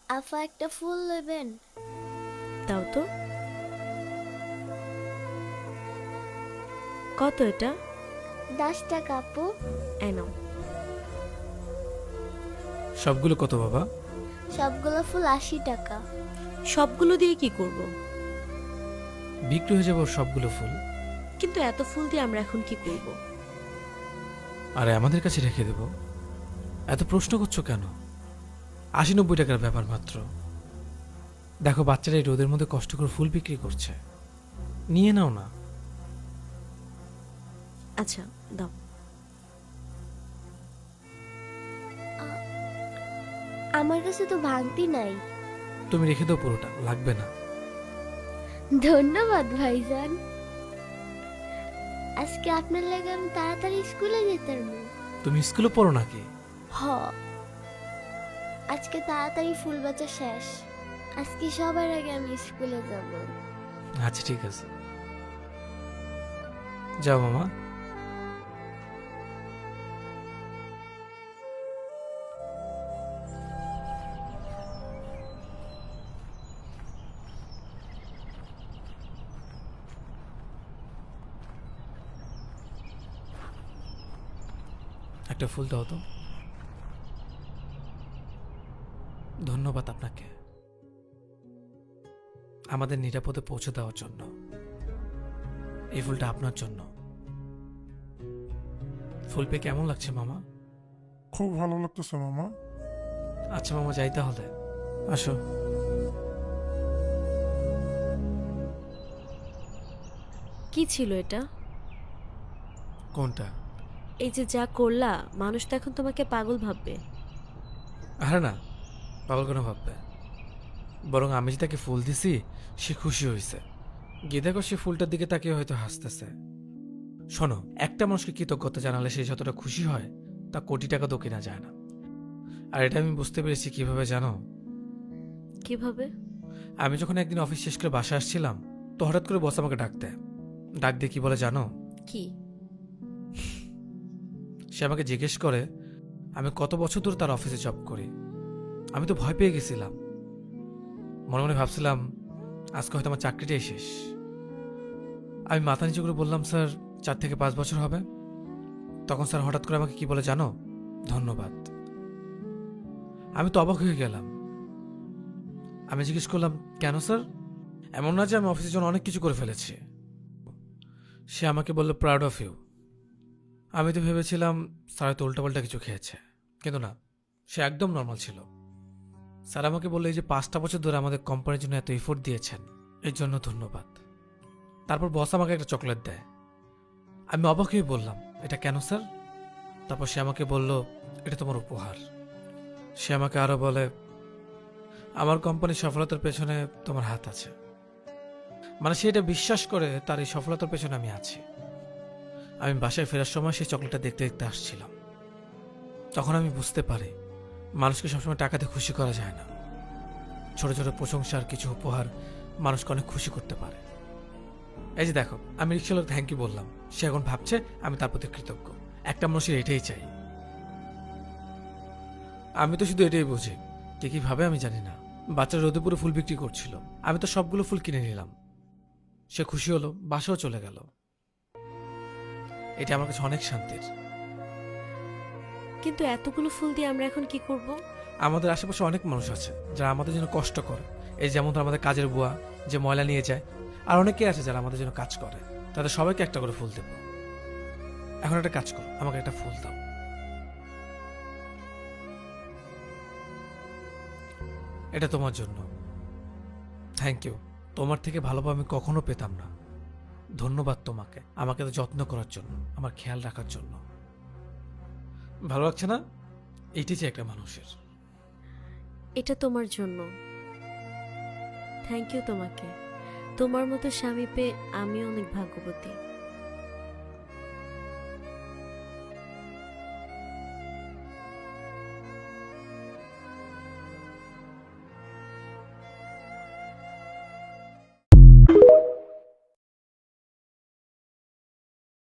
আফা একটা ফুল নেবেন? দাও তো। কত এটা? 10 টাকা আপু। এই নাও। সবগুলো কত বাবা? সবগুলো ফুল 80 টাকা। সবগুলো দিয়ে কি করব? বিক্রি হয়ে যাবে ওর সবগুলো ফুল। কিন্তু এত ফুল দিয়ে আমরা এখন কি করব? আরে আমাদের কাছে রেখে দেব। এত প্রশ্ন করছো কেন? 80-90 টাকার ব্যাপার মাত্র। দেখো বাচ্চারা এই রোদের মধ্যে কষ্ট করে ফুল বিক্রি করছে, নিয়ে নাও না। আচ্ছা দাও। আমার কাছে তো ভাঙতি নাই। তুমি রেখে দাও, পুরোটা লাগবে না। ধন্যবাদ ভাইজান। আজকে আপনার লাগে আমি তাড়াতাড়ি স্কুলে যেতাম। তুমি স্কুলে পড়ো নাকি? হ, আজকে তাড়াতাড়ি ফুল বেচা শেষ। আজকে সবার আগে আমি স্কুলে যাব। আচ্ছা ঠিক আছে, যাও মামা। একটা ফুল দাও তো। ধন্যবাদ আপনাকে আমাদের নিরাপদে পৌঁছে দেওয়ার জন্য। এই ফুলটা আপনার জন্য। ফুল পেয়ে কেমন লাগছে মামা? খুব ভালো লাগতেছে মামা। আচ্ছা মামা, যাই তাহলে। আসো। কি ছিল এটা? কোনটা? এই যে যা করলা, মানুষ তো এখন তোমাকে পাগল ভাববে। আরে না, পাগল কেন ভাববে? বরং আমি যে তাকে ফুল দিছি সে খুশি হয়েছে। গিয়ে দেখো সে ফুলটার দিকে তাকিয়ে হয়তো হাসতেছে। শোনো, একটা মানুষকে কৃতজ্ঞতা জানালে সে যতটা খুশি হয় তা কোটি টাকা তো কেনা যায় না। আর এটা আমি বুঝতে পেরেছি কিভাবে জানো? কিভাবে? আমি যখন একদিন অফিস শেষ করে বাসায় আসছিলাম, তো হঠাৎ করে বস আমাকে ডাক দেয়। ডাক দিয়ে কি বলে জানো? কি? সে আমাকে জিজ্ঞেস করে আমি কত বছর ধরে তার অফিসে জব করি। আমি তো ভয় পেয়ে গেছিলাম। মনে মনে ভাবছিলাম আজকে হয়তো আমার চাকরিটাই শেষ। আমি মাথা নিচু করে বললাম, স্যার 4 থেকে 5 বছর হবে। তখন স্যার হঠাৎ করে আমাকে কি বলে জানো? ধন্যবাদ। আমি তো অবাক হয়ে গেলাম। আমি জিজ্ঞেস করলাম, কেন স্যার? এমন না যে আমি অফিসের জন্য অনেক কিছু করে ফেলেছি। সে আমাকে বলল, প্রাউড অফ ইউ। আমি তো ভেবেছিলাম স্যার হয়তো উল্টাপাল্টা কিছু খেয়েছে, কিন্তু না, সে একদম নর্মাল ছিল। স্যার আমাকে বললো, এই যে 5টা বছর ধরে আমাদের কোম্পানির জন্য এত এফোর্ট দিয়েছেন এর জন্য ধন্যবাদ। তারপর বস আমাকে একটা চকলেট দেয়। আমি অবাক হয়ে বললাম, এটা কেন স্যার? তারপর সে আমাকে বলল, এটা তোমার উপহার। সে আমাকে আরো বলে, আমার কোম্পানির সফলতার পেছনে তোমার হাত আছে। মানে সে এটা বিশ্বাস করে তার এই সফলতার পেছনে আমি আছি। আমি বাসায় ফেরার সময় সেই চকলেটটা দেখতে দেখতে আসছিলাম। তখন আমি বুঝতে পারি মানুষকে সবসময় টাকাতে খুশি করা যায় না। ছোট ছোট প্রশংসা আর কিছু উপহার মানুষকে অনেক খুশি করতে পারে। এই যে দেখো, আমি রিক্সাওয়ালার থ্যাংক ইউ বললাম, সে এখন ভাবছে আমি তার প্রতি কৃতজ্ঞ। একটা মানুষের এটাই চাই। আমি তো শুধু এটাই বুঝি, কে কি ভাবে আমি জানি না। বাচ্চা রোদে পুরো ফুল বিক্রি করছিল, আমি তো সবগুলো ফুল কিনে নিলাম। সে খুশি হলো, বাসাও চলে গেল। এটা আমার কাছে অনেক শান্তির। কিন্তু এতগুলো ফুল দিয়ে আমরা এখন কি করব? আমাদের আশেপাশে অনেক মানুষ আছে যারা আমাদের জন্য কষ্ট করে। এই যেমন ধর আমাদের কাজের বুয়া যে ময়লা নিয়ে যায়, আর অনেকে আছে যারা আমাদের জন্য কাজ করে। তাদের সবাইকে একটা করে ফুল দেব। এখন একটা কাজ কর, আমাকে একটা ফুল দাও। এটা তোমার জন্য। Thank you. তোমার থেকে ভালোভাবে আমি কখনো পেতাম না। ধন্যবাদ তোমাকে আমাকে তো যত্ন করার জন্য, আমার খেয়াল রাখার জন্য। ভালো লাগছে না? এইটি যে একটা মানুষের। এটা তোমার জন্য। থ্যাংক ইউ তোমাকে। তোমার মতো স্বামী পেয়ে আমিও অনেক ভাগ্যবতী।